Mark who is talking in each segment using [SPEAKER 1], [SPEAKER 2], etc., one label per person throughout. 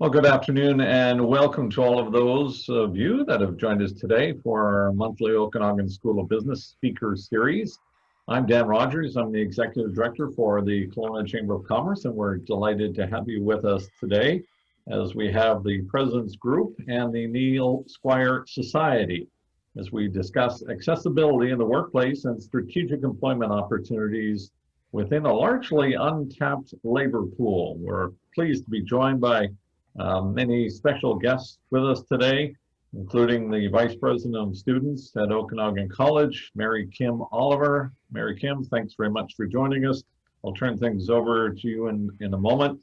[SPEAKER 1] Well, good afternoon and welcome to all of those of you that have joined us today for our monthly Okanagan School of Business Speaker Series. I'm Dan Rogers. I'm the Executive Director for the Kelowna Chamber of Commerce, and we're delighted to have you with us today as we have the President's Group and the Neil Squire Society as we discuss accessibility in the workplace and strategic employment opportunities within a largely untapped labor pool. We're pleased to be joined by many special guests with us today, including the Vice President of Students at Okanagan College, Mary Kim Oliver. Mary Kim, thanks very much for joining us. I'll turn things over to you in a moment,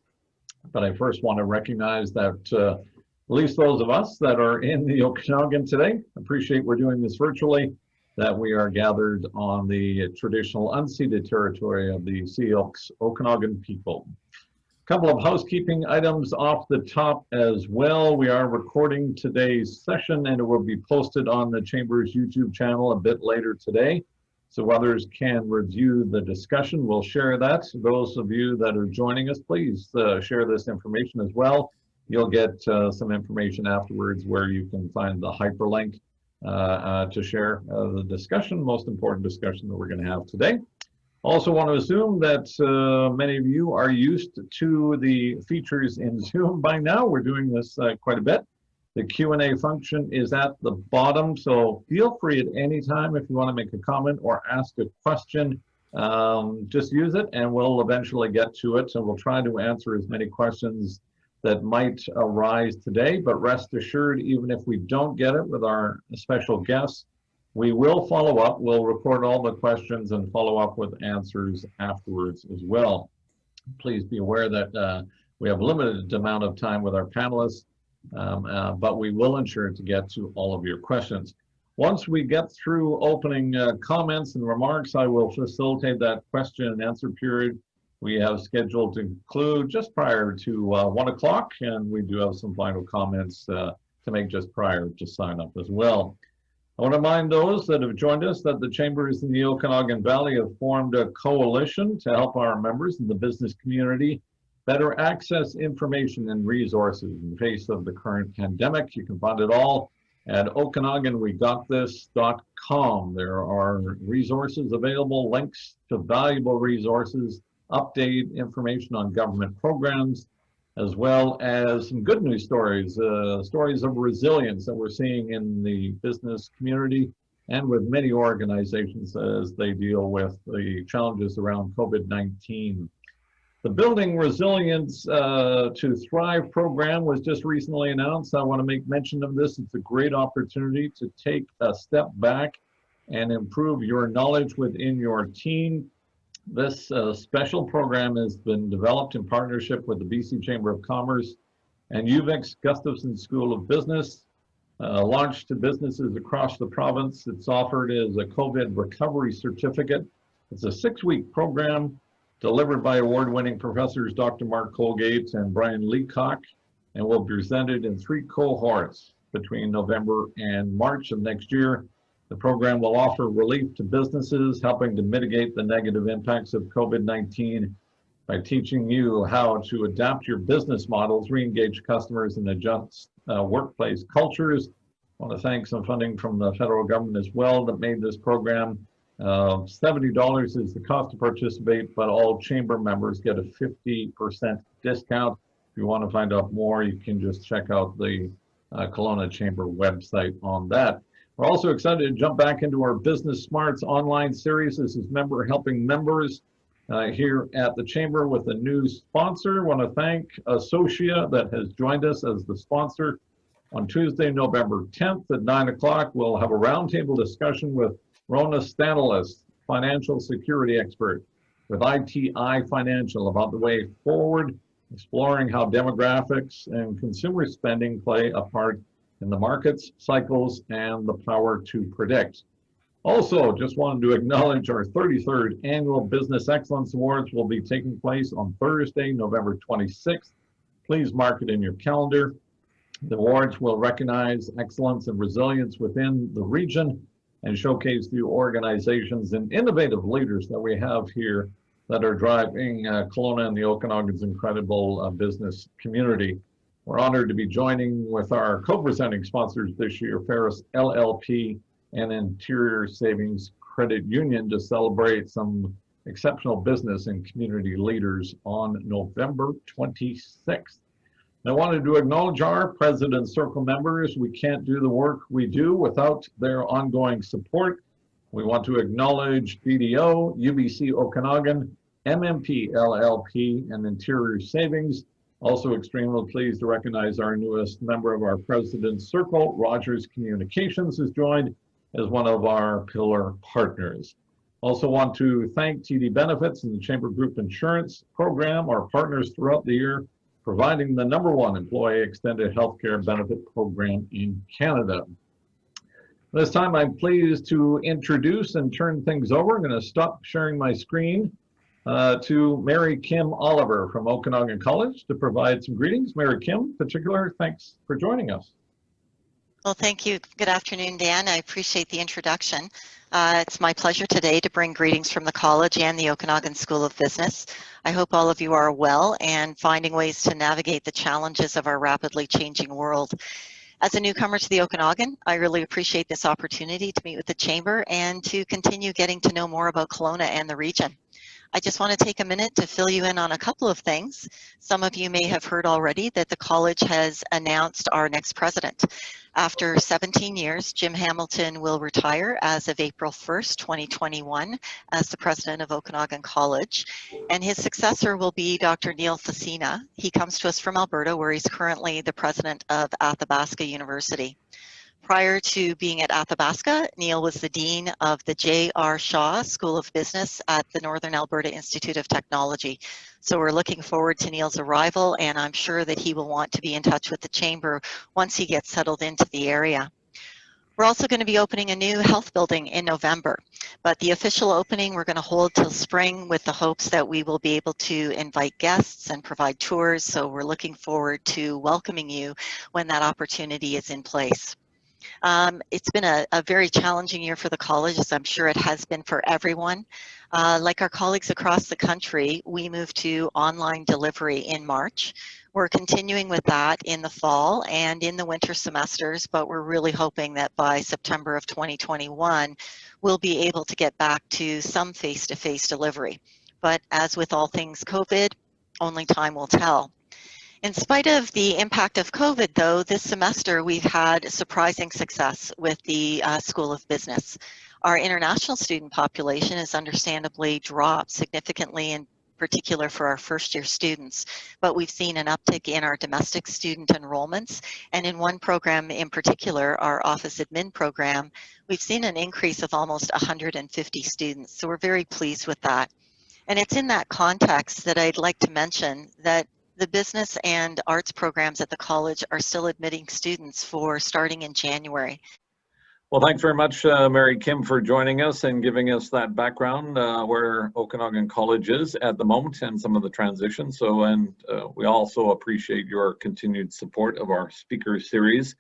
[SPEAKER 1] but I first want to recognize that at least those of us that are in the Okanagan today, appreciate we're doing this virtually, that we are gathered on the traditional unceded territory of the Sioux Okanagan people. Couple of housekeeping items off the top as well. We are recording today's session and it will be posted on the Chamber's YouTube channel a bit later today, so others can review the discussion. We'll share that. Those of you that are joining us, please share this information as well. You'll get some information afterwards where you can find the hyperlink to share the discussion, most important discussion that we're going to have today. Also want to assume that many of you are used to the features in Zoom by now. We're doing this quite a bit. The Q&A function is at the bottom, so feel free at any time if you want to make a comment or ask a question. Just use it and we'll eventually get to it. So we'll try to answer as many questions that might arise today, but rest assured, even if we don't get it with our special guests, we will follow up. We'll record all the questions and follow up with answers afterwards as well. Please be aware that we have a limited amount of time with our panelists, but we will ensure to get to all of your questions. Once we get through opening comments and remarks, I will facilitate that question and answer period we have scheduled to conclude just prior to 1 o'clock, and we do have some final comments to make just prior to sign up as well. I want to remind those that have joined us that the Chambers in the Okanagan Valley have formed a coalition to help our members in the business community better access information and resources in the face of the current pandemic. You can find it all at OkanaganWeGotThis.com. There are resources available, links to valuable resources, update information on government programs, as well as some good news stories, stories of resilience that we're seeing in the business community and with many organizations as they deal with the challenges around COVID-19. The Building Resilience to Thrive program was just recently announced. I want to make mention of this. It's a great opportunity to take a step back and improve your knowledge within your team. This special program has been developed in partnership with the BC Chamber of Commerce and UVic's Gustafson School of Business. Launched to businesses across the province, it's offered as a COVID recovery certificate. It's a 6-week program delivered by award-winning professors Dr. Mark Colgate and Brian Leacock, and will be presented in 3 cohorts between November and March of next year. The program will offer relief to businesses, helping to mitigate the negative impacts of COVID-19 by teaching you how to adapt your business models, re-engage customers, and adjust workplace cultures. I want to thank some funding from the federal government as well that made this program. $70 is the cost to participate, but all chamber members get a 50% discount. If you want to find out more, you can just check out the Kelowna Chamber website on that. We're also excited to jump back into our Business Smarts online series. This is member helping members here at the Chamber with a new sponsor. I want to thank Associa that has joined us as the sponsor. On Tuesday, November 10th at 9 o'clock, we'll have a roundtable discussion with Rona Stanilis, financial security expert with ITI Financial, about the way forward, exploring how demographics and consumer spending play a part in the markets, cycles, and the power to predict. Also, just wanted to acknowledge our 33rd Annual Business Excellence Awards will be taking place on Thursday, November 26th. Please mark it in your calendar. The awards will recognize excellence and resilience within the region and showcase the organizations and innovative leaders that we have here that are driving Kelowna and the Okanagan's incredible business community. We're honored to be joining with our co-presenting sponsors this year, Ferris LLP and Interior Savings Credit Union, to celebrate some exceptional business and community leaders on November 26th. I wanted to acknowledge our President's Circle members. We can't do the work we do without their ongoing support. We want to acknowledge BDO, UBC Okanagan, MMP LLP, and Interior Savings. Also extremely pleased to recognize our newest member of our President's Circle, Rogers Communications, has joined as one of our pillar partners. Also want to thank TD Benefits and the Chamber Group Insurance Program, our partners throughout the year, providing the #1 employee extended healthcare benefit program in Canada. This time I'm pleased to introduce and turn things over. I'm going to stop sharing my screen to Mary Kim Oliver from Okanagan College to provide some greetings. Mary Kim, in particular, thanks for joining us.
[SPEAKER 2] Well, thank you. Good afternoon, Dan. I appreciate the introduction. It's my pleasure today to bring greetings from the college and the Okanagan School of Business. I hope all of you are well and finding ways to navigate the challenges of our rapidly changing world. As a newcomer to the Okanagan, I really appreciate this opportunity to meet with the Chamber and to continue getting to know more about Kelowna and the region. I just want to take a minute to fill you in on a couple of things. Some of you may have heard already that the college has announced our next president. After 17 years, Jim Hamilton will retire as of April 1st, 2021, as the president of Okanagan College, and his successor will be Dr. Neil Facina. He comes to us from Alberta, where he's currently the president of Athabasca University. Prior to being at Athabasca, Neil was the Dean of the J.R. Shaw School of Business at the Northern Alberta Institute of Technology. So we're looking forward to Neil's arrival, and I'm sure that he will want to be in touch with the Chamber once he gets settled into the area. We're also going to be opening a new health building in November, but the official opening we're going to hold till spring with the hopes that we will be able to invite guests and provide tours. So we're looking forward to welcoming you when that opportunity is in place. It's been a very challenging year for the college, as I'm sure it has been for everyone. Like our colleagues across the country, we moved to online delivery in March. We're continuing with that in the fall and in the winter semesters, but we're really hoping that by September of 2021, we'll be able to get back to some face-to-face delivery. But as with all things COVID, only time will tell. In spite of the impact of COVID, though, this semester we've had surprising success with the School of Business. Our international student population has understandably dropped significantly, in particular for our first-year students, but we've seen an uptick in our domestic student enrollments, and in one program in particular, our office admin program, we've seen an increase of almost 150 students, so we're very pleased with that. And it's in that context that I'd like to mention that the business and arts programs at the college are still admitting students for starting in January.
[SPEAKER 1] Well, thanks very much, Mary Kim, for joining us and giving us that background where Okanagan College is at the moment and some of the transitions. So, and we also appreciate your continued support of our speaker series.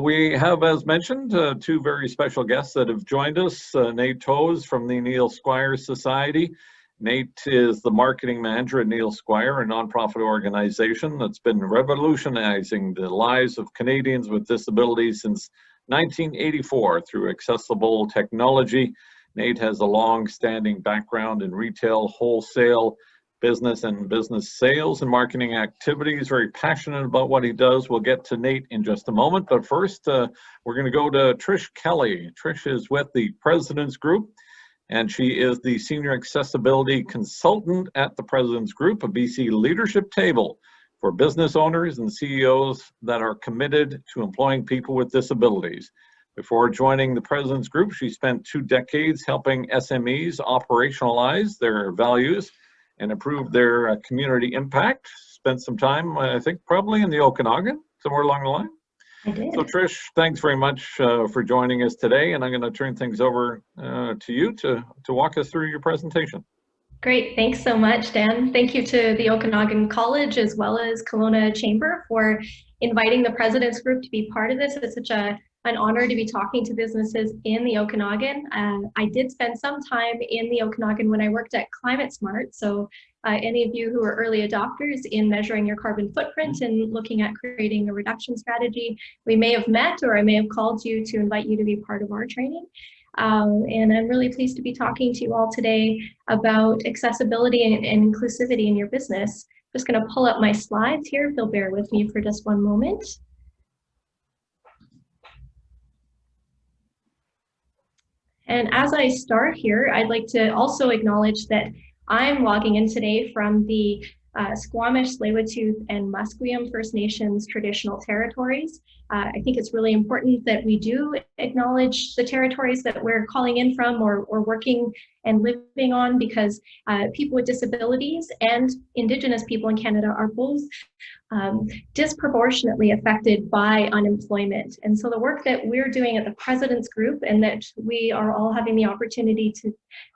[SPEAKER 1] We have, as mentioned, two very special guests that have joined us. Nate Toes from the Neil Squire Society. Nate is the marketing manager at Neil Squire, a nonprofit organization that's been revolutionizing the lives of Canadians with disabilities since 1984 through accessible technology. Nate has a long-standing background in retail, wholesale, business and business sales and marketing activities. Very passionate about what he does. We'll get to Nate in just a moment, but first we're going to go to Trish Kelly. Trish is with the President's Group, and she is the Senior Accessibility Consultant at the President's Group, a BC leadership table for business owners and CEOs that are committed to employing people with disabilities. Before joining the President's Group, she spent 2 decades helping SMEs operationalize their values and improve their community impact. Spent some time, I think, probably in the Okanagan, somewhere along the line.
[SPEAKER 3] I did.
[SPEAKER 1] So Trish, thanks very much for joining us today, and I'm going to turn things over to you to walk us through your presentation.
[SPEAKER 3] Great, thanks so much, Dan. Thank you to the Okanagan College as well as Kelowna Chamber for inviting the President's Group to be part of this. It's such a an honor to be talking to businesses in the Okanagan. I did spend some time in the Okanagan when I worked at Climate Smart. So any of you who are early adopters in measuring your carbon footprint and looking at creating a reduction strategy, we may have met, or I may have called you to invite you to be part of our training. And I'm really pleased to be talking to you all today about accessibility and inclusivity in your business. I'm just going to pull up my slides here, if you'll bear with me for just one moment. And as I start here, I'd like to also acknowledge that I'm logging in today from the Squamish, Tsleil-Waututh, and Musqueam First Nations traditional territories. I think it's really important that we do acknowledge the territories that we're calling in from or working and living on, because people with disabilities and Indigenous people in Canada are both disproportionately affected by unemployment. And so the work that we're doing at the President's Group, and that we are all having the opportunity to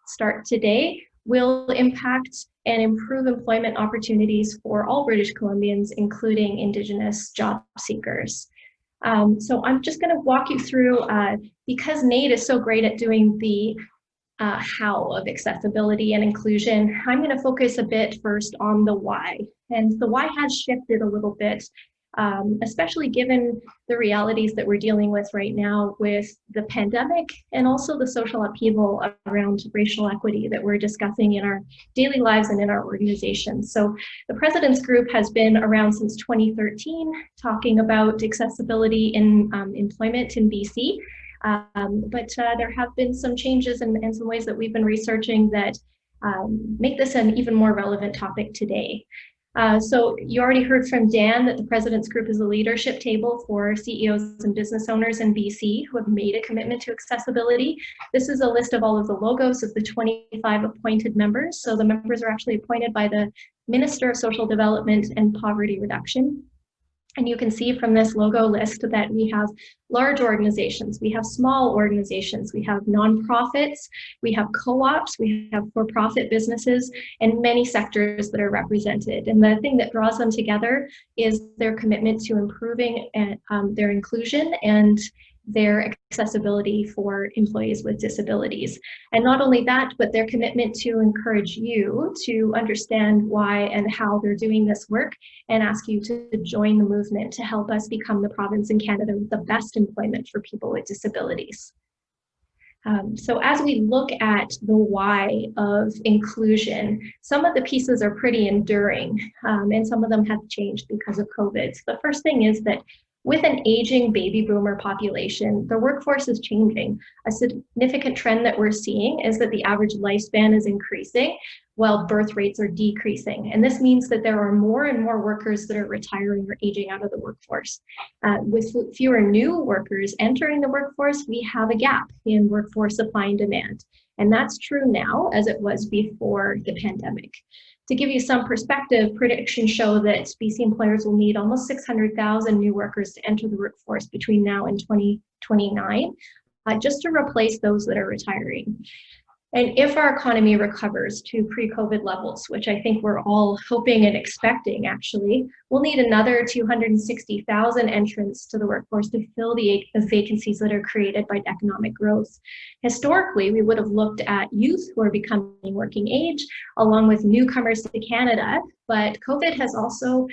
[SPEAKER 3] start today, will impact and improve employment opportunities for all British Columbians, including Indigenous job seekers. So I'm just going to walk you through, because Nate is so great at doing the how of accessibility and inclusion, I'm going to focus a bit first on the why. And the why has shifted a little bit, especially given the realities that we're dealing with right now with the pandemic and also the social upheaval around racial equity that we're discussing in our daily lives and in our organizations. So the President's Group has been around since 2013, talking about accessibility in employment in BC. But there have been some changes and some ways that we've been researching that make this an even more relevant topic today. So you already heard from Dan that the President's Group is a leadership table for CEOs and business owners in BC who have made a commitment to accessibility. This is a list of all of the logos of the 25 appointed members. So the members are actually appointed by the Minister of Social Development and Poverty Reduction. And you can see from this logo list that we have large organizations, we have small organizations, we have nonprofits, we have co-ops, we have for-profit businesses, and many sectors that are represented. And the thing that draws them together is their commitment to improving their inclusion and their accessibility for employees with disabilities. And not only that, but their commitment to encourage you to understand why and how they're doing this work, and ask you to join the movement to help us become the province in Canada with the best employment for people with disabilities. So as we look at the why of inclusion, some of the pieces are pretty enduring, and some of them have changed because of COVID. So the first thing is that with an aging baby boomer population, the workforce is changing. A significant trend that we're seeing is that the average lifespan is increasing while birth rates are decreasing. And this means that there are more and more workers that are retiring or aging out of the workforce. With fewer new workers entering the workforce, we have a gap in workforce supply and demand. And that's true now as it was before the pandemic. To give you some perspective, predictions show that BC employers will need almost 600,000 new workers to enter the workforce between now and 2029, just to replace those that are retiring. And if our economy recovers to pre-COVID levels, which I think we're all hoping and expecting actually, we'll need another 260,000 entrants to the workforce to fill the vacancies that are created by economic growth. Historically, we would have looked at youth who are becoming working age, along with newcomers to Canada, but COVID has also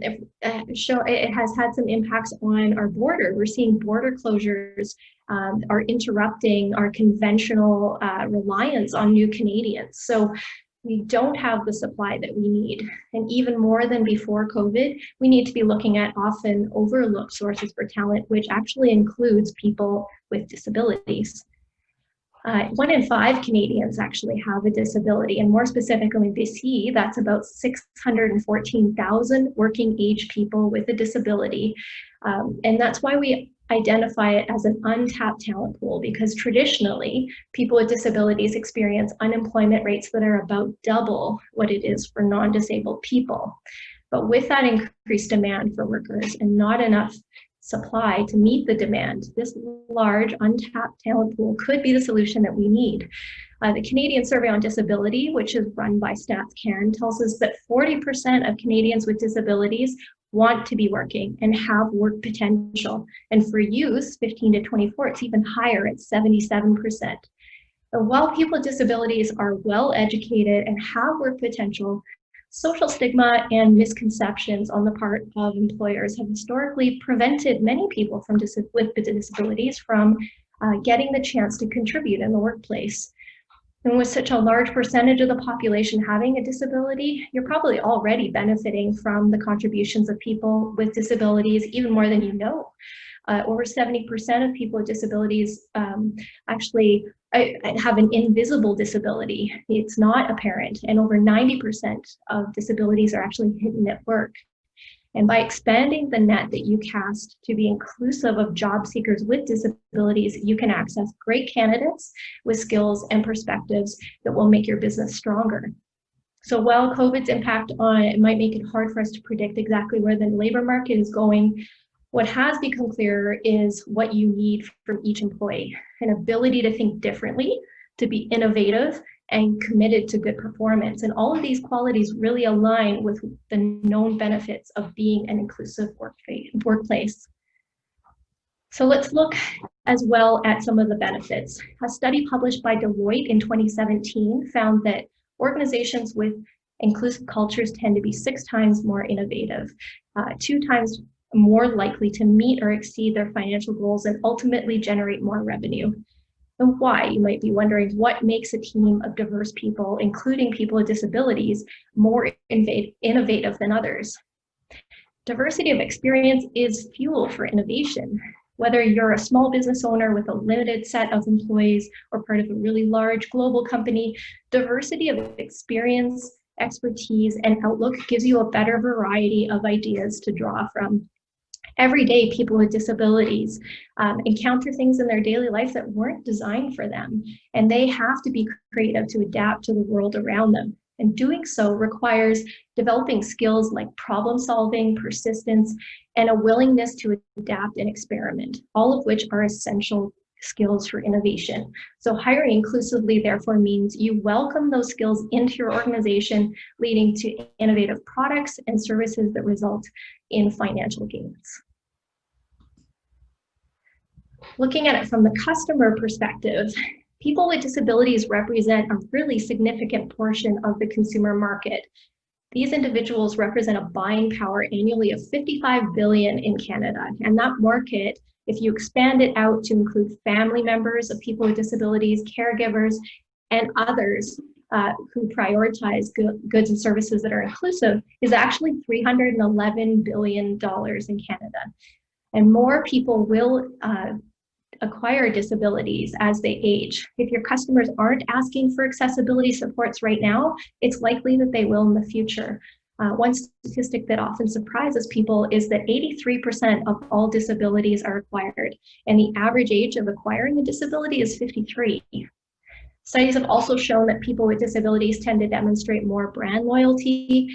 [SPEAKER 3] it has had some impacts on our border. We're seeing border closures are interrupting our conventional reliance on new Canadians. So we don't have the supply that we need. And even more than before COVID, we need to be looking at often overlooked sources for talent, which actually includes people with disabilities. 1 in 5 Canadians actually have a disability, and more specifically in BC, that's about 614,000 working age people with a disability. And that's why we identify it as an untapped talent pool, because traditionally people with disabilities experience unemployment rates that are about double what it is for non-disabled people. But with that increased demand for workers and not enough supply to meet the demand, this large untapped talent pool could be the solution that we need. The Canadian Survey on Disability, which is run by Stats Can, tells us that 40% of Canadians with disabilities want to be working and have work potential. And for youth, 15 to 24, it's even higher at 77%. And while people with disabilities are well educated and have work potential, social stigma and misconceptions on the part of employers have historically prevented many people with disabilities from getting the chance to contribute in the workplace. And with such a large percentage of the population having a disability, you're probably already benefiting from the contributions of people with disabilities even more than you know. Over 70% of people with disabilities actually have an invisible disability. It's not apparent, and over 90% of disabilities are actually hidden at work. And by expanding the net that you cast to be inclusive of job seekers with disabilities, you can access great candidates with skills and perspectives that will make your business stronger. So while COVID's impact on it might make it hard for us to predict exactly where the labor market is going, what has become clearer is what you need from each employee: an ability to think differently, to be innovative, and committed to good performance. And all of these qualities really align with the known benefits of being an inclusive workplace. So let's look as well at some of the benefits. A study published by Deloitte in 2017 found that organizations with inclusive cultures tend to be 6 times more innovative, 2 times more likely to meet or exceed their financial goals, and ultimately generate more revenue. And why? You might be wondering, what makes a team of diverse people, including people with disabilities, more innovative than others? Diversity of experience is fuel for innovation. Whether you're a small business owner with a limited set of employees or part of a really large global company, diversity of experience, expertise, and outlook gives you a better variety of ideas to draw from. Every day, people with disabilities encounter things in their daily life that weren't designed for them, and they have to be creative to adapt to the world around them. And doing so requires developing skills like problem solving, persistence, and a willingness to adapt and experiment, all of which are essential skills for innovation. So hiring inclusively, therefore, means you welcome those skills into your organization, leading to innovative products and services that result in financial gains. Looking at it from the customer perspective, people with disabilities represent a really significant portion of the consumer market. These individuals represent a buying power annually of $55 billion in Canada. And that market, if you expand it out to include family members of people with disabilities, caregivers, and others who prioritize goods and services that are inclusive, is actually $311 billion in Canada. And more people will acquire disabilities as they age. If your customers aren't asking for accessibility supports right now, it's likely that they will in the future. One statistic that often surprises people is that 83% of all disabilities are acquired, and the average age of acquiring a disability is 53. Studies have also shown that people with disabilities tend to demonstrate more brand loyalty,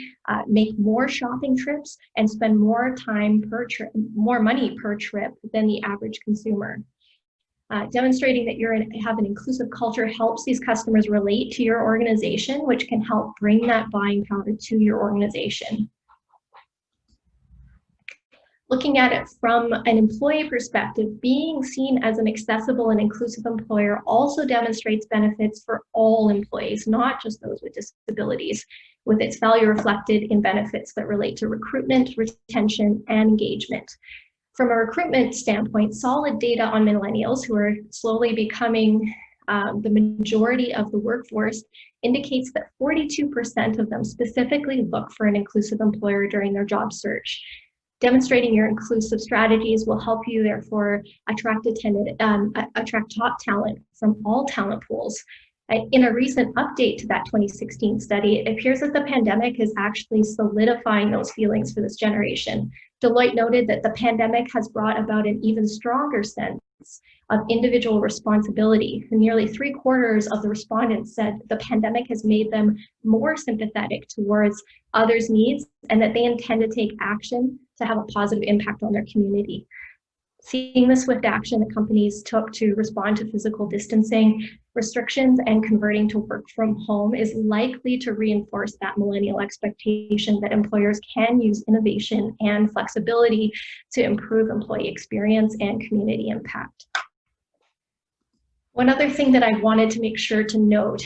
[SPEAKER 3] make more shopping trips, and spend more time per trip, more money per trip than the average consumer. Demonstrating that you have an inclusive culture helps these customers relate to your organization, which can help bring that buying power to your organization. Looking at it from an employee perspective, being seen as an accessible and inclusive employer also demonstrates benefits for all employees, not just those with disabilities, with its value reflected in benefits that relate to recruitment, retention, and engagement. From a recruitment standpoint, solid data on millennials, who are slowly becoming the majority of the workforce, indicates that 42% of them specifically look for an inclusive employer during their job search. Demonstrating your inclusive strategies will help you, therefore, attract top talent from all talent pools. In a recent update to that 2016 study, it appears that the pandemic is actually solidifying those feelings for this generation. Deloitte noted that the pandemic has brought about an even stronger sense of individual responsibility. And nearly 3/4 of the respondents said the pandemic has made them more sympathetic towards others' needs, and that they intend to take action to have a positive impact on their community. Seeing the swift action that companies took to respond to physical distancing restrictions and converting to work from home is likely to reinforce that millennial expectation that employers can use innovation and flexibility to improve employee experience and community impact. One other thing that I wanted to make sure to note,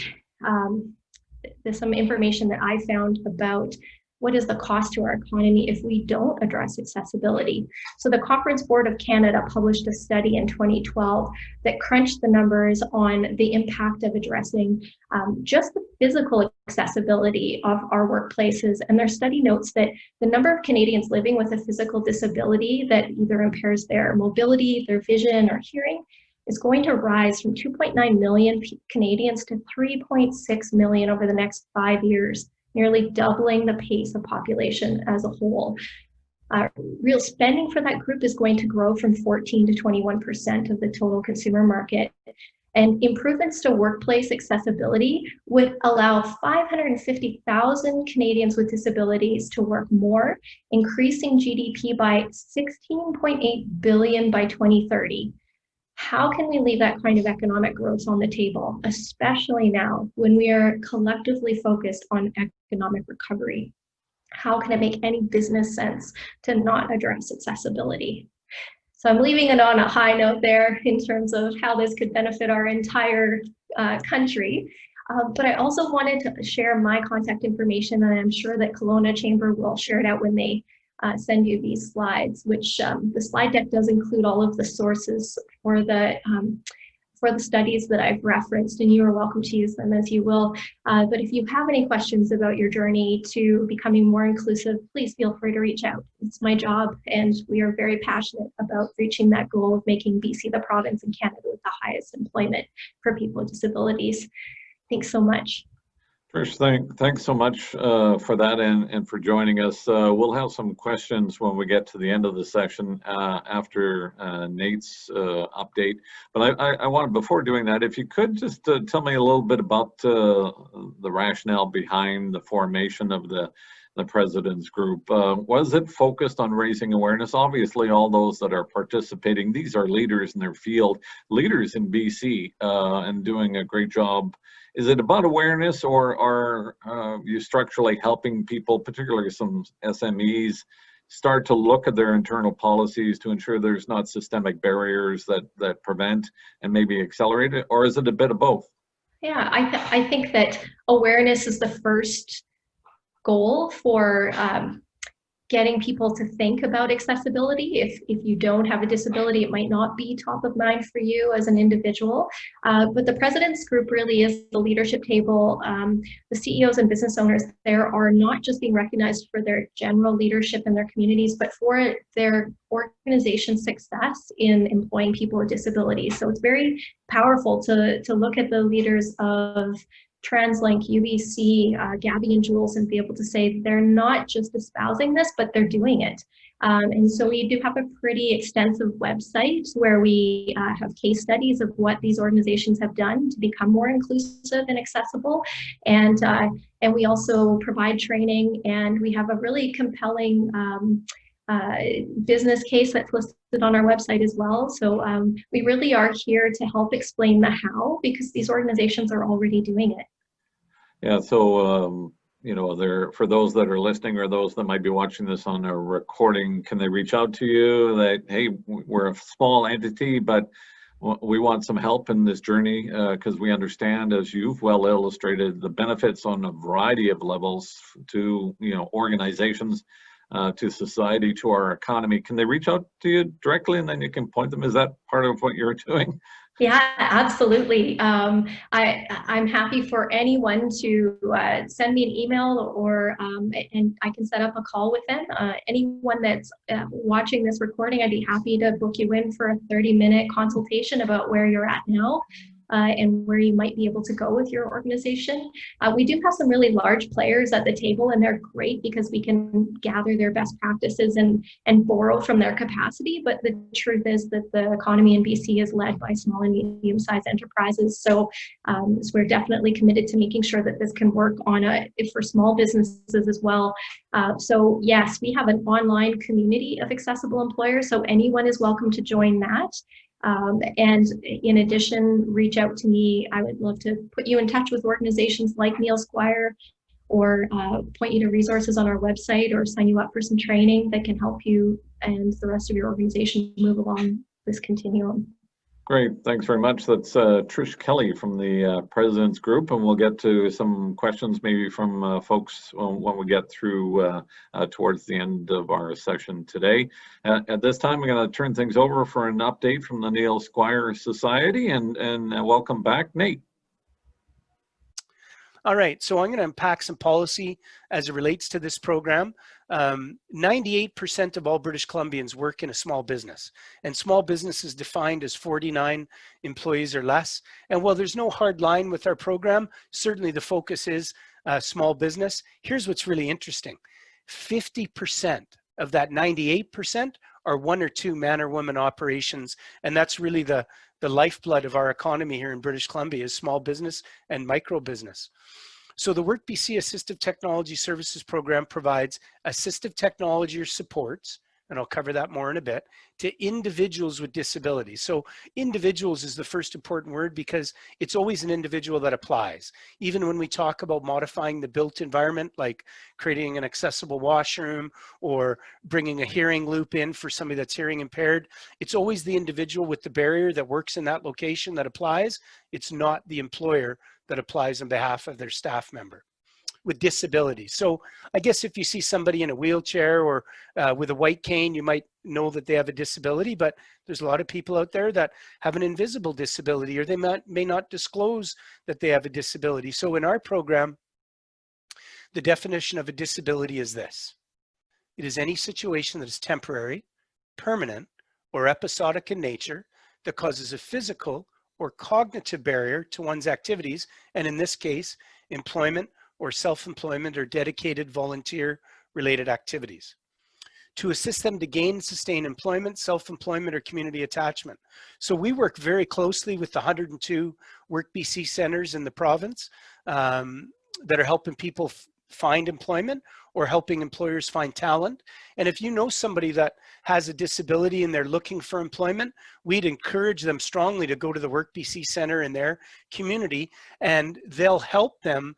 [SPEAKER 3] there's some information that I found about what is the cost to our economy if we don't address accessibility. So the Conference Board of Canada published a study in 2012 that crunched the numbers on the impact of addressing just the physical accessibility of our workplaces. And their study notes that the number of Canadians living with a physical disability that either impairs their mobility, their vision, or hearing is going to rise from 2.9 million Canadians to 3.6 million over the next 5 years, nearly doubling the pace of population as a whole. Real spending for that group is going to grow from 14 to 21% of the total consumer market. And improvements to workplace accessibility would allow 550,000 Canadians with disabilities to work more, increasing GDP by 16.8 billion by 2030. How can we leave that kind of economic growth on the table, especially now when we are collectively focused on economic recovery? How can it make any business sense to not address accessibility? So I'm leaving it on a high note there in terms of how this could benefit our entire country. But I also wanted to share my contact information, and I'm sure that Kelowna Chamber will share it out when they send you these slides, which the slide deck does include all of the sources for the studies that I've referenced, and you are welcome to use them as you will. But if you have any questions about your journey to becoming more inclusive, please feel free to reach out. It's my job, and we are very passionate about reaching that goal of making BC the province in Canada with the highest employment for people with disabilities. Thanks so much.
[SPEAKER 1] Trish, thanks so much for that and for joining us. We'll have some questions when we get to the end of the session after Nate's update. But I wanted, before doing that, if you could just tell me a little bit about the rationale behind the formation of the President's Group. Was it focused on raising awareness? Obviously, all those that are participating, these are leaders in their field, leaders in BC, and doing a great job. Is it about awareness, or are you structurally helping people, particularly some SMEs, start to look at their internal policies to ensure there's not systemic barriers that prevent and maybe accelerate it? Or is it a bit of both?
[SPEAKER 3] Yeah, I think that awareness is the first goal for getting people to think about accessibility. If you don't have a disability, it might not be top of mind for you as an individual. But the President's Group really is the leadership table. The CEOs and business owners there are not just being recognized for their general leadership in their communities, but for their organization success in employing people with disabilities. So it's very powerful to look at the leaders of TransLink, UBC, Gabby and Jules, and be able to say they're not just espousing this, but they're doing it. And so we do have a pretty extensive website where we have case studies of what these organizations have done to become more inclusive and accessible. And we also provide training, and we have a really compelling business case that's listed on our website as well. So we really are here to help explain the how, because these organizations are already doing it.
[SPEAKER 1] Yeah, so you know, for those that are listening or those that might be watching this on a recording, can they reach out to you that, hey, we're a small entity, but we want some help in this journey, because we understand, as you've well illustrated, the benefits on a variety of levels to, you know, organizations, to society, to our economy. Can they reach out to you directly and then you can point them? Is that part of what you're doing?
[SPEAKER 3] Yeah, absolutely. I'm happy for anyone to send me an email, or and I can set up a call with them. Anyone that's watching this recording, I'd be happy to book you in for a 30-minute consultation about where you're at now. and where you might be able to go with your organization. We do have some really large players at the table, and they're great because we can gather their best practices and borrow from their capacity. But the truth is that the economy in BC is led by small and medium-sized enterprises. So we're definitely committed to making sure that this can work for small businesses as well. So yes, we have an online community of accessible employers, so anyone is welcome to join that. And in addition, reach out to me. I would love to put you in touch with organizations like Neil Squire, or point you to resources on our website, or sign you up for some training that can help you and the rest of your organization move along this continuum.
[SPEAKER 1] Great, thanks very much. That's Trish Kelly from the President's Group, and we'll get to some questions maybe from folks when we get through towards the end of our session today. At this time, I'm going to turn things over for an update from the Neil Squire Society, and welcome back, Nate.
[SPEAKER 4] All right, so I'm going to unpack some policy as it relates to this program. 98% of all British Columbians work in a small business, and small business is defined as 49 employees or less. And while there's no hard line with our program, certainly the focus is small business. Here's what's really interesting. 50% of that 98% are 1 or 2 man or woman operations, and that's really the lifeblood of our economy here in British Columbia is small business and micro business. So the Work BC Assistive Technology Services Program provides assistive technology or supports, and I'll cover that more in a bit, to individuals with disabilities. So individuals is the first important word because it's always an individual that applies. Even when we talk about modifying the built environment, like creating an accessible washroom or bringing a hearing loop in for somebody that's hearing impaired, it's always the individual with the barrier that works in that location that applies. It's not the employer that applies on behalf of their staff member with disabilities. So I guess if you see somebody in a wheelchair or with a white cane, you might know that they have a disability, but there's a lot of people out there that have an invisible disability, or they may not disclose that they have a disability. So in our program, the definition of a disability is this: it is any situation that is temporary, permanent, or episodic in nature that causes a physical or cognitive barrier to one's activities, and in this case, employment or self-employment or dedicated volunteer-related activities, to assist them to gain and sustain employment, self-employment, or community attachment. So we work very closely with the 102 Work BC centers in the province that are helping people find employment or helping employers find talent. And if you know somebody that has a disability and they're looking for employment, we'd encourage them strongly to go to the Work BC Center in their community, and they'll help them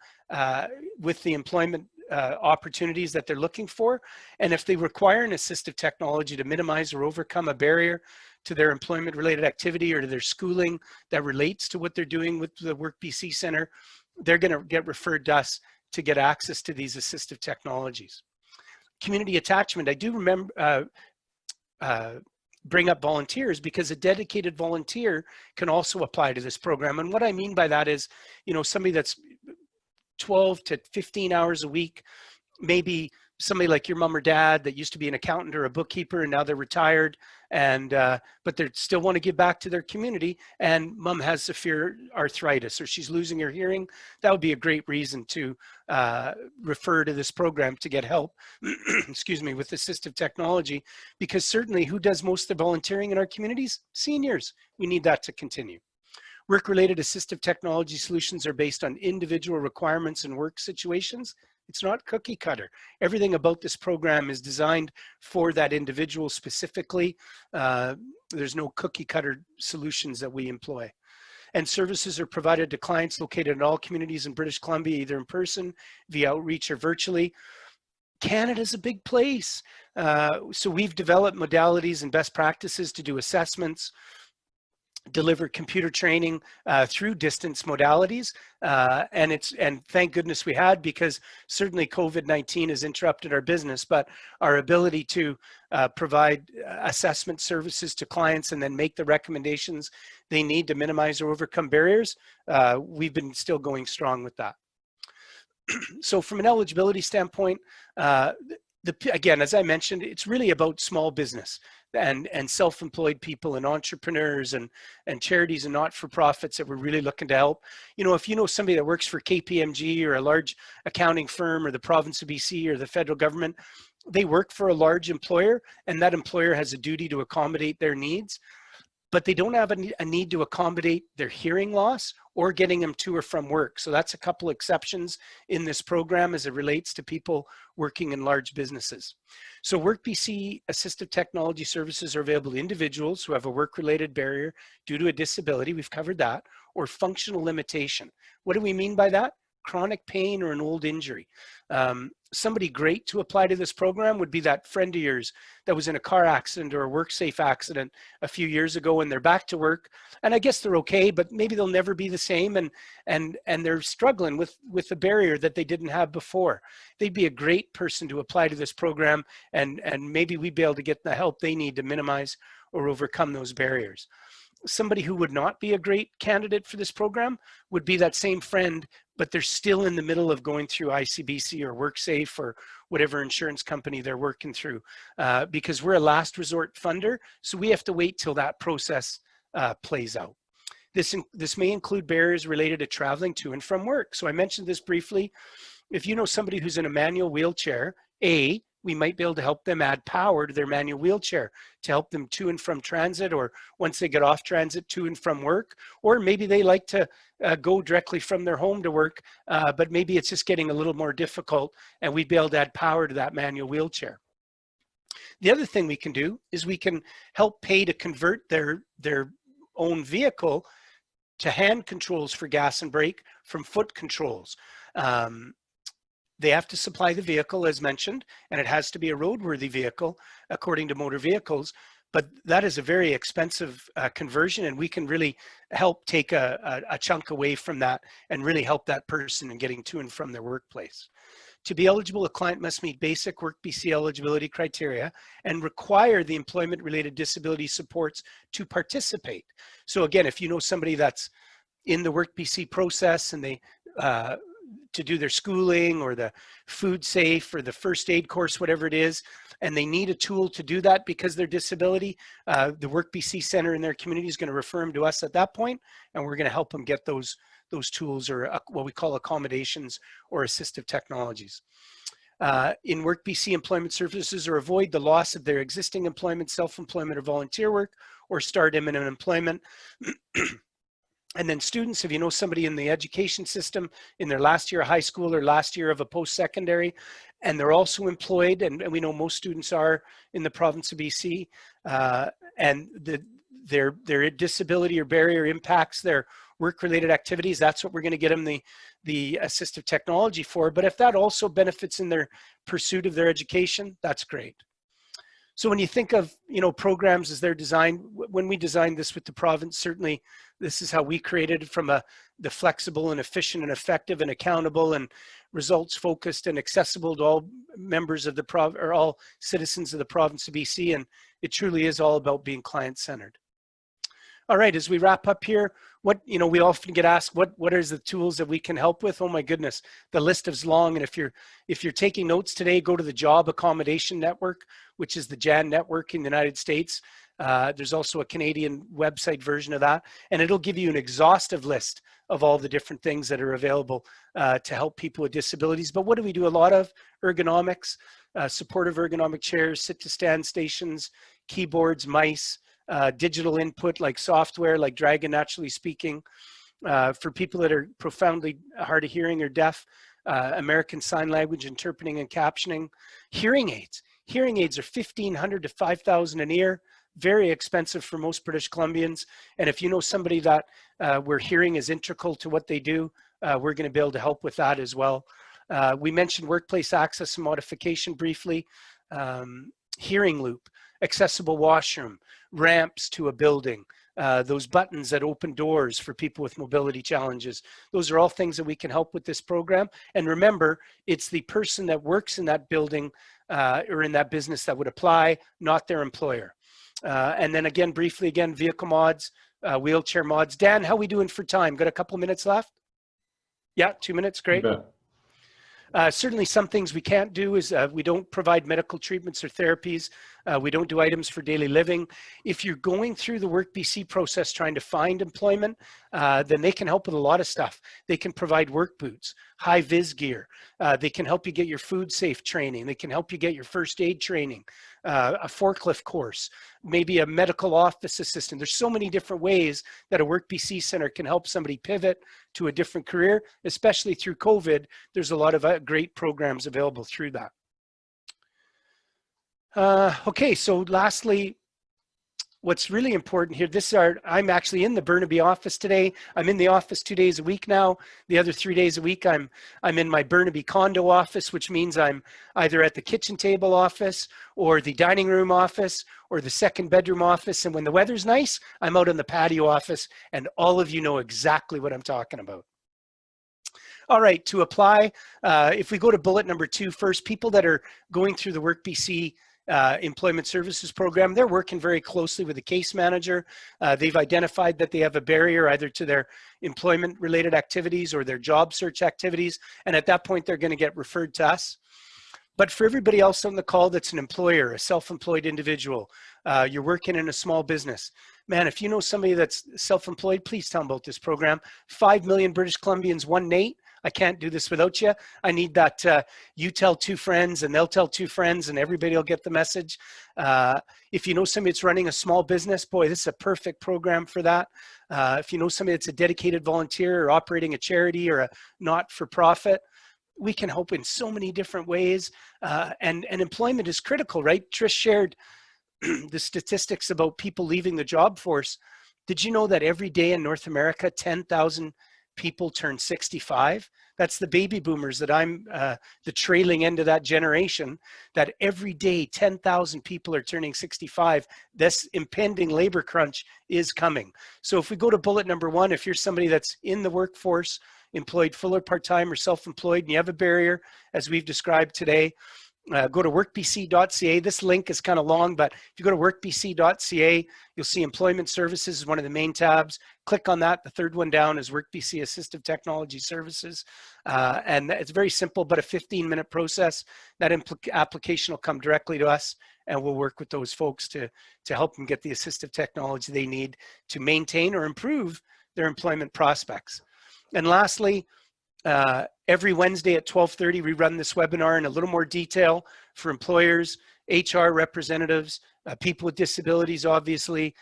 [SPEAKER 4] with the employment opportunities that they're looking for. And if they require an assistive technology to minimize or overcome a barrier to their employment related activity or to their schooling that relates to what they're doing with the Work BC Center, they're going to get referred to us to get access to these assistive technologies. Community attachment, I do remember bring up volunteers because a dedicated volunteer can also apply to this program. And what I mean by that is, you know, somebody that's 12 to 15 hours a week, maybe somebody like your mom or dad that used to be an accountant or a bookkeeper and now they're retired, and but they still want to give back to their community, and mom has severe arthritis or she's losing her hearing. That would be a great reason to refer to this program to get help excuse me, with assistive technology, because certainly who does most of the volunteering in our communities? Seniors. We need that to continue. Work-related assistive technology solutions are based on individual requirements and work situations. It's not cookie cutter. Everything about this program is designed for that individual specifically. There's no cookie cutter solutions that we employ. And services are provided to clients located in all communities in British Columbia, either in person, via outreach, or virtually. Canada's a big place. So we've developed modalities and best practices to do assessments, deliver computer training through distance modalities, and thank goodness we had, because certainly COVID-19 has interrupted our business, but our ability to provide assessment services to clients and then make the recommendations they need to minimize or overcome barriers, we've been still going strong with that. So from an eligibility standpoint, Again, as I mentioned, it's really about small business and self-employed people and entrepreneurs and charities and not-for-profits that we're really looking to help. You know, if you know somebody that works for KPMG or a large accounting firm or the province of BC or the federal government, they work for a large employer, and that employer has a duty to accommodate their needs, but they don't have a need to accommodate their hearing loss or getting them to or from work. So that's a couple exceptions in this program as it relates to people working in large businesses. So WorkBC assistive technology services are available to individuals who have a work-related barrier due to a disability, we've covered that, or functional limitation. What do we mean by that? Chronic pain or an old injury. Somebody great to apply to this program would be that friend of yours that was in a car accident or a work-safe accident a few years ago, and they're back to work, and I guess they're okay, but maybe they'll never be the same, and they're struggling with the barrier that they didn't have before. They'd be a great person to apply to this program, and maybe we'd be able to get the help they need to minimize or overcome those barriers. Somebody who would not be a great candidate for this program would be that same friend, but they're still in the middle of going through ICBC or WorkSafe or whatever insurance company they're working through, because we're a last resort funder, so we have to wait till that process plays out. This may include barriers related to traveling to and from work. So I mentioned this briefly. If you know somebody who's in a manual wheelchair, we might be able to help them add power to their manual wheelchair to help them to and from transit, or once they get off transit, to and from work. Or maybe they like to go directly from their home to work, but maybe it's just getting a little more difficult, and we'd be able to add power to that manual wheelchair. The other thing we can do is we can help pay to convert their own vehicle to hand controls for gas and brake from foot controls. They have to supply the vehicle, as mentioned, and it has to be a roadworthy vehicle according to motor vehicles. But that is a very expensive conversion, and we can really help take a chunk away from that and really help that person in getting to and from their workplace. To be eligible, a client must meet basic WorkBC eligibility criteria and require the employment-related disability supports to participate. So again, if you know somebody that's in the WorkBC process and they to do their schooling or the food safe or the first aid course, whatever it is, and they need a tool to do that because of their disability, the WorkBC Center in their community is going to refer them to us at that point, and we're going to help them get those tools, or what we call accommodations or assistive technologies. In WorkBC, employment services or avoid the loss of their existing employment, self-employment, or volunteer work, or start imminent employment. And then students, if you know somebody in the education system in their last year of high school or last year of a post-secondary, and they're also employed, and we know most students are in the province of BC, and their disability or barrier impacts their work-related activities, that's what we're going to get them the assistive technology for. But if that also benefits in their pursuit of their education, that's great. So when you think of, you know, programs as they're designed, when we designed this with the province, certainly this is how we created it, from the flexible and efficient and effective and accountable and results focused and accessible to all members of the or all citizens of the province of BC. And it truly is all about being client-centered. All right, as we wrap up here, we often get asked, what are the tools that we can help with? Oh my goodness, the list is long. And if you're taking notes today, go to the Job Accommodation Network, which is the JAN network in the United States. There's also a Canadian website version of that, and it'll give you an exhaustive list of all the different things that are available to help people with disabilities. But what do we do? A lot of ergonomics, supportive ergonomic chairs, sit-to-stand stations, keyboards, mice, digital input like software, like Dragon Naturally Speaking, for people that are profoundly hard of hearing or deaf, American Sign Language interpreting and captioning, hearing aids. Hearing aids are $1,500 to $5,000 an ear, very expensive for most British Columbians. And if you know somebody that where hearing is integral to what they do, we're going to be able to help with that as well. We mentioned workplace access and modification briefly, hearing loop, accessible washroom, ramps to a building, those buttons that open doors for people with mobility challenges. Those are all things that we can help with this program. And remember, it's the person that works in that building or in that business that would apply, not their employer. And then again, briefly, vehicle mods, wheelchair mods. Dan, how are we doing for time? Got a couple minutes left? Yeah, 2 minutes, great. Certainly some things we can't do is we don't provide medical treatments or therapies. We don't do items for daily living. If you're going through the Work BC process trying to find employment, then they can help with a lot of stuff. They can provide work boots, high vis gear. They can help you get your food safe training. They can help you get your first aid training, a forklift course, maybe a medical office assistant. There's so many different ways that a Work BC center can help somebody pivot to a different career, especially through COVID. There's a lot of great programs available through that. Okay, so lastly, what's really important here, I'm actually in the Burnaby office today. I'm in the office 2 days a week now. The other 3 days a week, I'm in my Burnaby condo office, which means I'm either at the kitchen table office or the dining room office or the second bedroom office. And when the weather's nice, I'm out in the patio office, and all of you know exactly what I'm talking about. All right, to apply, if we go to bullet number 2 first, people that are going through the Work BC employment services program, they're working very closely with the case manager. They've identified that they have a barrier either to their employment related activities or their job search activities. And at that point, they're going to get referred to us. But for everybody else on the call that's an employer, a self-employed individual, you're working in a small business, man, if you know somebody that's self-employed, please tell them about this program. 5 million British Columbians, one Nate. I can't do this without you. I need that you tell 2 friends and they'll tell 2 friends and everybody will get the message. If you know somebody that's running a small business, boy, this is a perfect program for that. If you know somebody that's a dedicated volunteer or operating a charity or a not-for-profit, we can help in so many different ways. And employment is critical, right? Trish shared the statistics about people leaving the job force. Did you know that every day in North America, 10,000 people turn 65? That's the baby boomers that I'm the trailing end of that generation, that every day 10,000 people are turning 65. This impending labor crunch is coming. So if we go to bullet number 1, if you're somebody that's in the workforce, employed full or part-time or self-employed, and you have a barrier, as we've described today, go to workbc.ca. This link is kind of long, but if you go to workbc.ca, you'll see employment services is one of the main tabs. Click on that. The third one down is WorkBC Assistive Technology Services. And it's very simple, but a 15-minute process. That application will come directly to us, and we'll work with those folks to help them get the assistive technology they need to maintain or improve their employment prospects. And lastly, every Wednesday at 12:30, we run this webinar in a little more detail for employers, HR representatives, people with disabilities, obviously,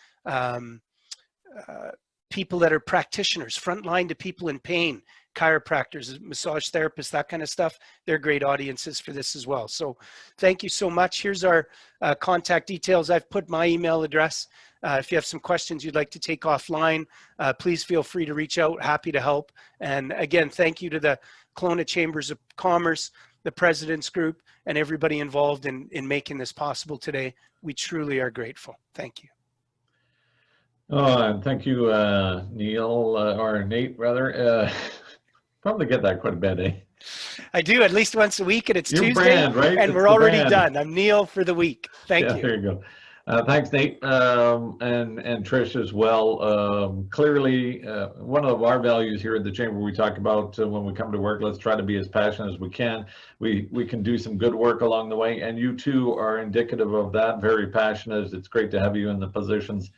[SPEAKER 4] people that are practitioners, frontline to people in pain, chiropractors, massage therapists, that kind of stuff. They're great audiences for this as well. So thank you so much. Here's our contact details. I've put my email address. If you have some questions you'd like to take offline, please feel free to reach out. Happy to help. And again, thank you to the Kelowna Chambers of Commerce, the President's Group, and everybody involved in making this possible today. We truly are grateful. Thank you.
[SPEAKER 1] And thank you, Neil, or Nate, rather. Probably get that quite a bit, eh?
[SPEAKER 4] I do, at least once a week, and it's
[SPEAKER 1] Your
[SPEAKER 4] Tuesday,
[SPEAKER 1] brand, right?
[SPEAKER 4] and
[SPEAKER 1] It's
[SPEAKER 4] we're
[SPEAKER 1] the
[SPEAKER 4] already
[SPEAKER 1] brand.
[SPEAKER 4] done. I'm Neil for the week. Thank you.
[SPEAKER 1] There you go. Thanks, Nate, and Trish as well. Clearly, one of our values here at the Chamber, we talk about when we come to work, let's try to be as passionate as we can. We can do some good work along the way, and you two are indicative of that, very passionate. It's great to have you in the positions.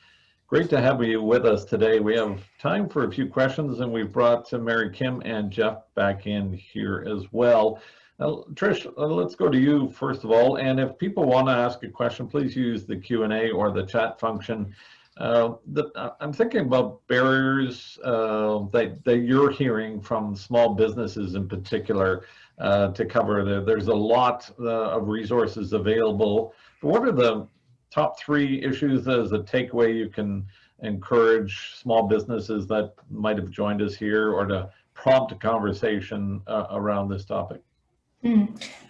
[SPEAKER 1] Great to have you with us today. We have time for a few questions, and we've brought Mary Kim and Jeff back in here as well. Trish, let's go to you first of all. And if people want to ask a question, please use the Q&A or the chat function. I'm thinking about barriers that you're hearing from small businesses in particular to cover. There's a lot of resources available. What are the top 3 issues as a takeaway you can encourage small businesses that might have joined us here, or to prompt a conversation around this topic?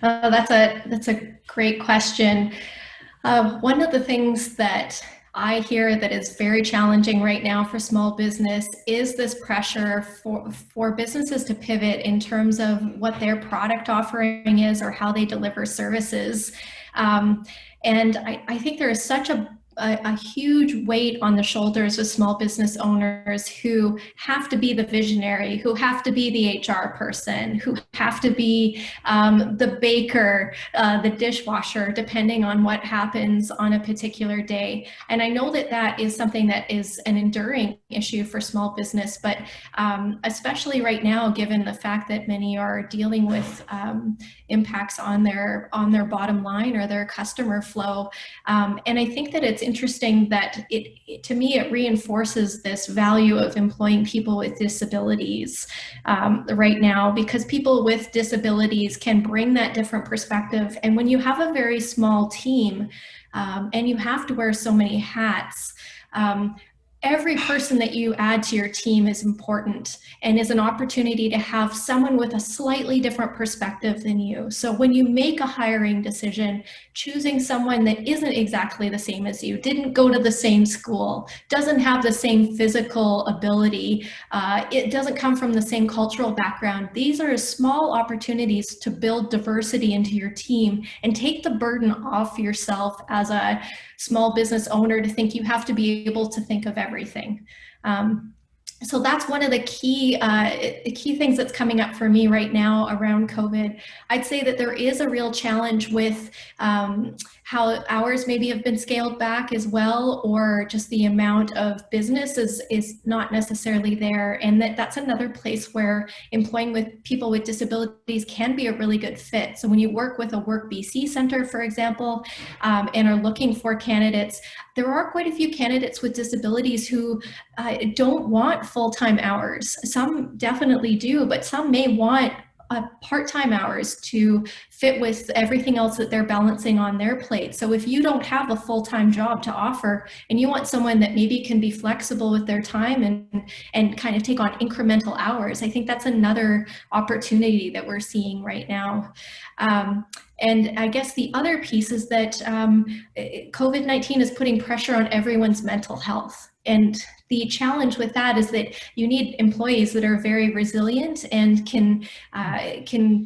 [SPEAKER 3] That's a great question. One of the things that I hear that is very challenging right now for small business is this pressure for businesses to pivot in terms of what their product offering is or how they deliver services. And I think there is such a a huge weight on the shoulders of small business owners who have to be the visionary, who have to be the HR person, who have to be the baker, the dishwasher, depending on what happens on a particular day. And I know that that is something that is an enduring issue for small business, but especially right now, given the fact that many are dealing with impacts on their bottom line or their customer flow. And I think that it's interesting that to me, it reinforces this value of employing people with disabilities right now, because people with disabilities can bring that different perspective. And when you have a very small team and you have to wear so many hats, every person that you add to your team is important and is an opportunity to have someone with a slightly different perspective than you. So when you make a hiring decision, choosing someone that isn't exactly the same as you, didn't go to the same school, doesn't have the same physical ability, it doesn't come from the same cultural background. These are small opportunities to build diversity into your team and take the burden off yourself as a small business owner to think you have to be able to think of everything. So that's one of the key things that's coming up for me right now around COVID. I'd say that there is a real challenge with how hours maybe have been scaled back as well, or just the amount of business is not necessarily there. And that's another place where employing with people with disabilities can be a really good fit. So when you work with a Work BC Center, for example, and are looking for candidates, there are quite a few candidates with disabilities who don't want full-time hours. Some definitely do, but some may want part-time hours to fit with everything else that they're balancing on their plate. So if you don't have a full-time job to offer and you want someone that maybe can be flexible with their time and kind of take on incremental hours, I think that's another opportunity that we're seeing right now. And I guess the other piece is that COVID-19 is putting pressure on everyone's mental health. And the challenge with that is that you need employees that are very resilient and can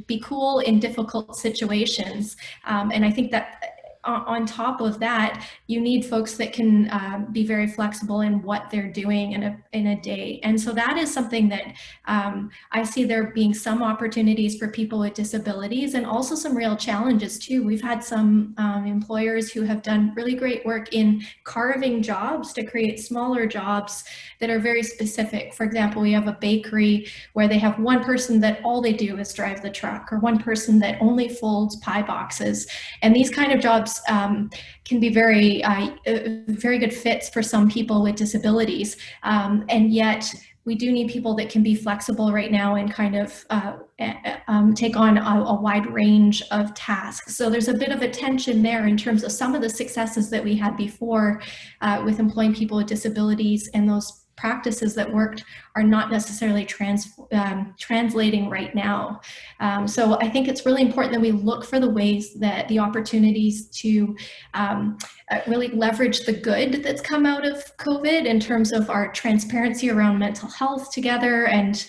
[SPEAKER 3] be cool in difficult situations. And I think that on top of that, you need folks that can be very flexible in what they're doing in a day. And so that is something that I see there being some opportunities for people with disabilities, and also some real challenges too. We've had some employers who have done really great work in carving jobs to create smaller jobs that are very specific. For example, we have a bakery where they have one person that all they do is drive the truck, or one person that only folds pie boxes. And these kind of jobs can be very good fits for some people with disabilities. And yet we do need people that can be flexible right now and kind of take on a wide range of tasks. So there's a bit of a tension there in terms of some of the successes that we had before with employing people with disabilities, and those practices that worked are not necessarily translating right now. So I think it's really important that we look for the ways that the opportunities to really leverage the good that's come out of COVID in terms of our transparency around mental health together. And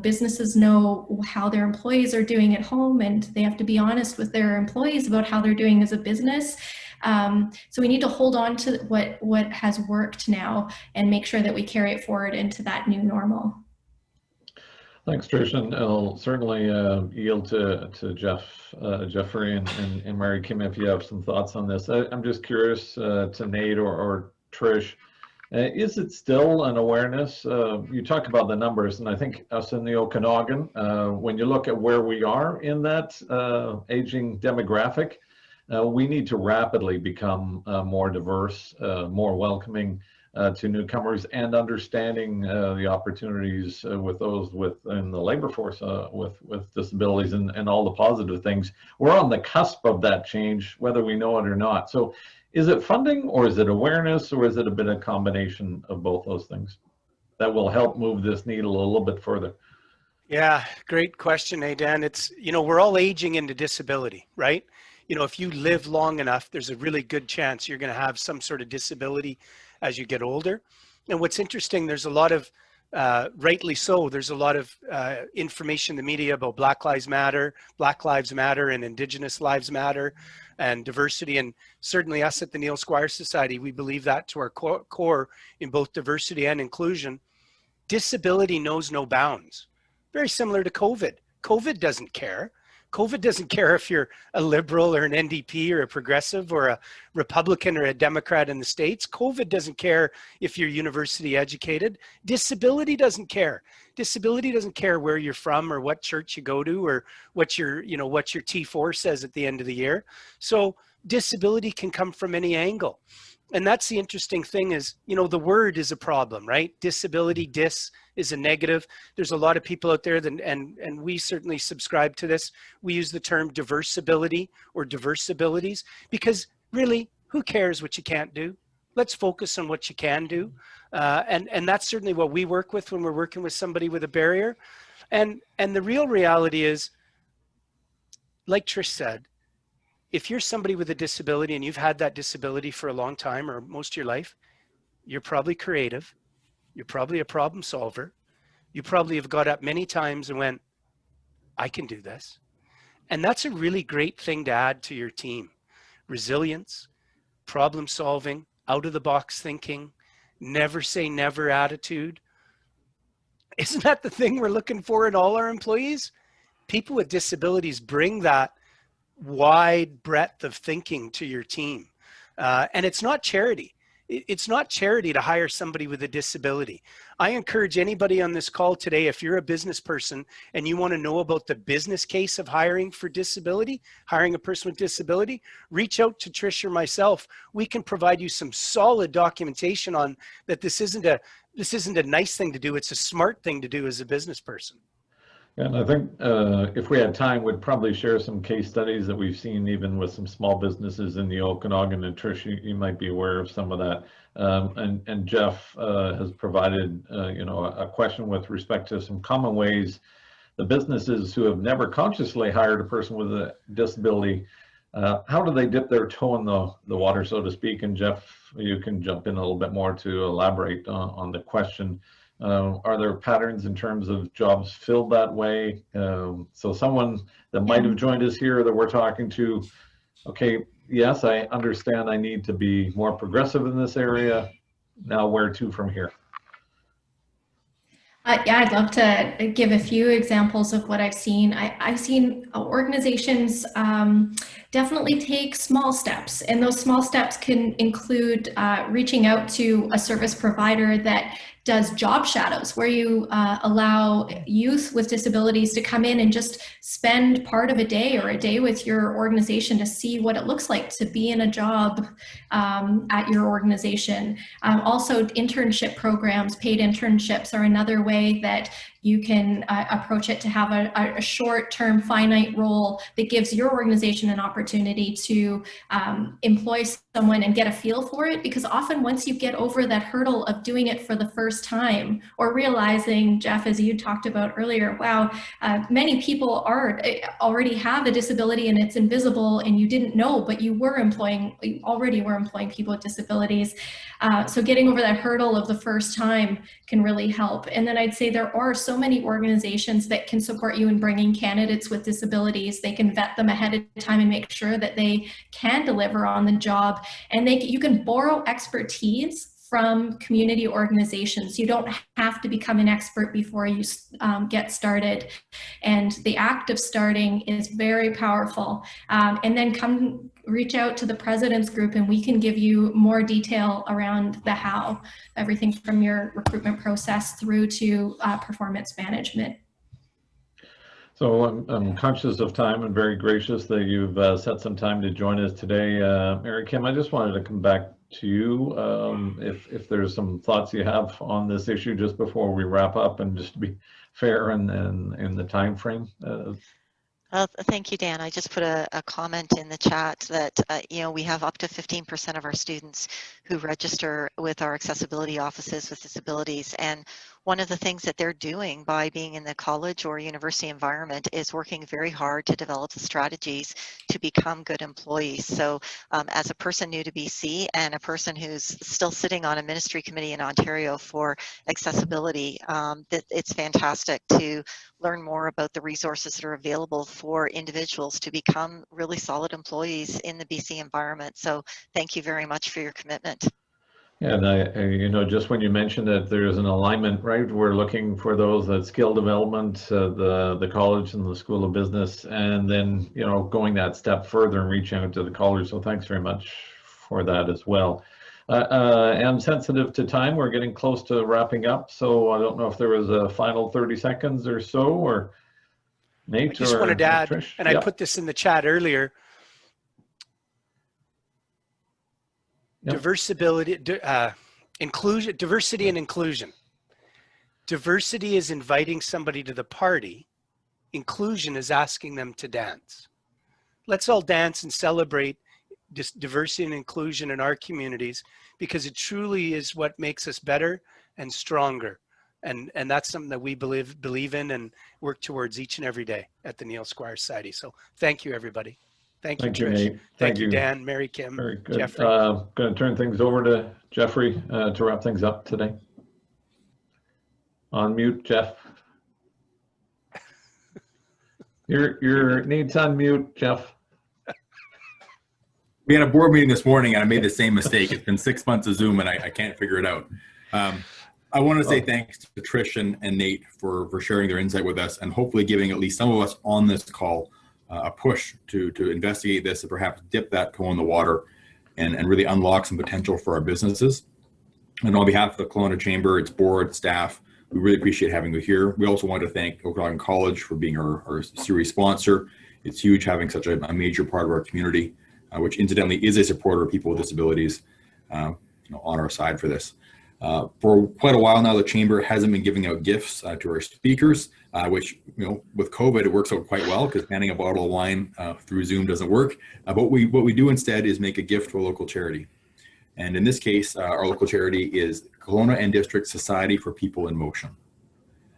[SPEAKER 3] businesses know how their employees are doing at home, and they have to be honest with their employees about how they're doing as a business. So we need to hold on to what has worked now and make sure that we carry it forward into that new normal.
[SPEAKER 1] Thanks, Trish, and I'll certainly yield to Jeffrey and Mary Kim if you have some thoughts on this. I'm just curious to Nate or Trish, is it still an awareness? You talk about the numbers, and I think us in the Okanagan, when you look at where we are in that aging demographic, we need to rapidly become more diverse, more welcoming to newcomers, and understanding the opportunities with those in the labor force with disabilities and all the positive things. We're on the cusp of that change, whether we know it or not. So is it funding, or is it awareness, or is it a bit of combination of both those things that will help move this needle a little bit further?
[SPEAKER 4] Yeah, great question, Dan. It's, we're all aging into disability, right? If you live long enough, there's a really good chance you're going to have some sort of disability as you get older. And what's interesting, there's a lot of rightly so, there's a lot of information in the media about Black Lives Matter, and Indigenous Lives Matter, and diversity. And certainly us at the Neil Squire Society, we believe that to our core in both diversity and inclusion. Disability knows no bounds. Very similar to COVID. COVID doesn't care. COVID doesn't care if you're a liberal or an NDP or a progressive or a Republican or a Democrat in the States. COVID doesn't care if you're university educated. Disability doesn't care. Disability doesn't care where you're from or what church you go to or what your T4 says at the end of the year. So disability can come from any angle. And that's the interesting thing is, the word is a problem, right? Disability, dis is a negative. There's a lot of people out there that, and we certainly subscribe to this. We use the term diversability or diversabilities because really, who cares what you can't do? Let's focus on what you can do. And that's certainly what we work with when we're working with somebody with a barrier. And the real reality is, like Trish said, if you're somebody with a disability and you've had that disability for a long time or most of your life, you're probably creative. You're probably a problem solver. You probably have got up many times and went, I can do this. And that's a really great thing to add to your team. Resilience, problem solving, out of the box thinking, never say never attitude. Isn't that the thing we're looking for in all our employees? People with disabilities bring that wide breadth of thinking to your team. And it's not charity. It's not charity to hire somebody with a disability. I encourage anybody on this call today, if you're a business person and you want to know about the business case of hiring for disability, hiring a person with disability, reach out to Trish or myself. We can provide you some solid documentation on that. This isn't a nice thing to do. It's a smart thing to do as a business person.
[SPEAKER 1] And I think if we had time, we'd probably share some case studies that we've seen even with some small businesses in the Okanagan. And Trish, you might be aware of some of that. And Jeff has provided, a question with respect to some common ways the businesses who have never consciously hired a person with a disability, how do they dip their toe in the water, so to speak? And Jeff, you can jump in a little bit more to elaborate on the question. Are there patterns in terms of jobs filled that way? So someone that might have joined us here that we're talking to, okay, yes, I understand I need to be more progressive in this area. Now where to from here?
[SPEAKER 3] Yeah, I'd love to give a few examples of what I've seen. I've seen organizations definitely take small steps, and those small steps can include reaching out to a service provider that does job shadows, where you allow youth with disabilities to come in and just spend part of a day or a day with your organization to see what it looks like to be in a job at your organization. Also, internship programs, paid internships are another way that you can approach it, to have a short-term finite role that gives your organization an opportunity to employ someone and get a feel for it. Because often once you get over that hurdle of doing it for the first time, or realizing, Jeff, as you talked about earlier, wow, many people already have a disability and it's invisible and you didn't know, but you already were employing people with disabilities. So getting over that hurdle of the first time can really help. And then I'd say there are so many organizations that can support you in bringing candidates with disabilities. They can vet them ahead of time and make sure that they can deliver on the job. And you can borrow expertise from community organizations. You don't have to become an expert before you get started. And the act of starting is very powerful. And then reach out to the President's Group and we can give you more detail around the how, everything from your recruitment process through to performance management.
[SPEAKER 1] So I'm conscious of time and very gracious that you've set some time to join us today. Mary Kim, I just wanted to come back to you if there's some thoughts you have on this issue just before we wrap up, and just to be fair in the time frame.
[SPEAKER 2] Thank you, Dan. I just put a comment in the chat that we have up to 15% of our students who register with our accessibility offices with disabilities, and one of the things that they're doing by being in the college or university environment is working very hard to develop the strategies to become good employees. So as a person new to BC and a person who's still sitting on a ministry committee in Ontario for accessibility, it's fantastic to learn more about the resources that are available for individuals to become really solid employees in the BC environment. So thank you very much for your commitment.
[SPEAKER 1] Yeah, and you know, just when you mentioned that there's an alignment, right? We're looking for those that skill development, the college and the School of Business, and then, you know, going that step further and reaching out to the college. So thanks very much for that as well. I'm sensitive to time. We're getting close to wrapping up. So I don't know if there was a final 30 seconds or so, or Nate,
[SPEAKER 4] I just wanted to add,
[SPEAKER 1] Trish.
[SPEAKER 4] and I put this in the chat earlier, diversity and inclusion. Diversity is inviting somebody to the party. Inclusion is asking them to dance. Let's all dance and celebrate diversity and inclusion in our communities, because it truly is what makes us better and stronger. And that's something that we believe in and work towards each and every day at the Neil Squire Society. So thank you, everybody. Thank you, Trish.
[SPEAKER 1] Nate.
[SPEAKER 4] Thank you, Dan, Mary Kim,
[SPEAKER 1] Very good.
[SPEAKER 4] Jeffrey.
[SPEAKER 1] Going to turn things over to Jeffrey to wrap things up today. On mute, Jeff. Your needs on mute, Jeff.
[SPEAKER 5] We had a board meeting this morning and I made the same mistake. It's been 6 months of Zoom and I can't figure it out. I want to say thanks to Trish and Nate for sharing their insight with us, and hopefully giving at least some of us on this call a push to investigate this and perhaps dip that toe in the water and really unlock some potential for our businesses. And on behalf of the Kelowna Chamber, its board, staff, we really appreciate having you here. We also want to thank Okanagan College for being our series sponsor. It's huge having such a major part of our community, which incidentally is a supporter of people with disabilities, on our side for this. For quite a while now, the Chamber hasn't been giving out gifts to our speakers, which, with COVID, it works out quite well because handing a bottle of wine through Zoom doesn't work. But what we do instead is make a gift to a local charity. And in this case, our local charity is Kelowna and District Society for People in Motion.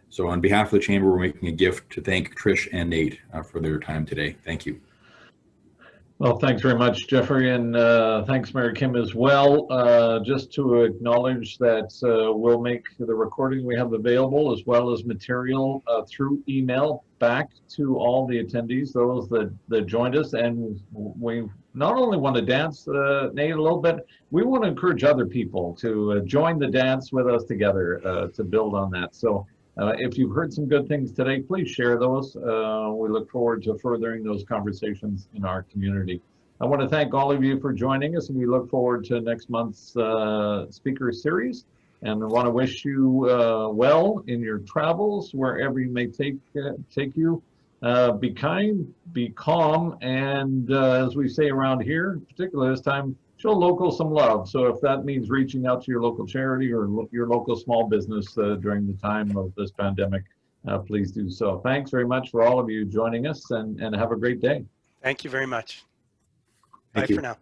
[SPEAKER 5] So on behalf of the Chamber, we're making a gift to thank Trish and Nate for their time today. Thank you.
[SPEAKER 1] Well, thanks very much, Jeffrey, and thanks, Mary Kim, as well. Just to acknowledge that we'll make the recording we have available, as well as material through email, back to all the attendees, those that joined us. And we not only want to dance, Nate, a little bit, we want to encourage other people to join the dance with us together to build on that. So if you've heard some good things today, please share those. We look forward to furthering those conversations in our community. I want to thank all of you for joining us, and we look forward to next month's speaker series. And I want to wish you well in your travels, wherever you may take you. Be kind, be calm, and as we say around here, particularly this time, show locals some love. So if that means reaching out to your local charity or your local small business during the time of this pandemic, please do so. Thanks very much for all of you joining us, and have a great day.
[SPEAKER 4] Thank you very much.
[SPEAKER 5] Thank
[SPEAKER 4] Bye
[SPEAKER 5] you.
[SPEAKER 4] for now.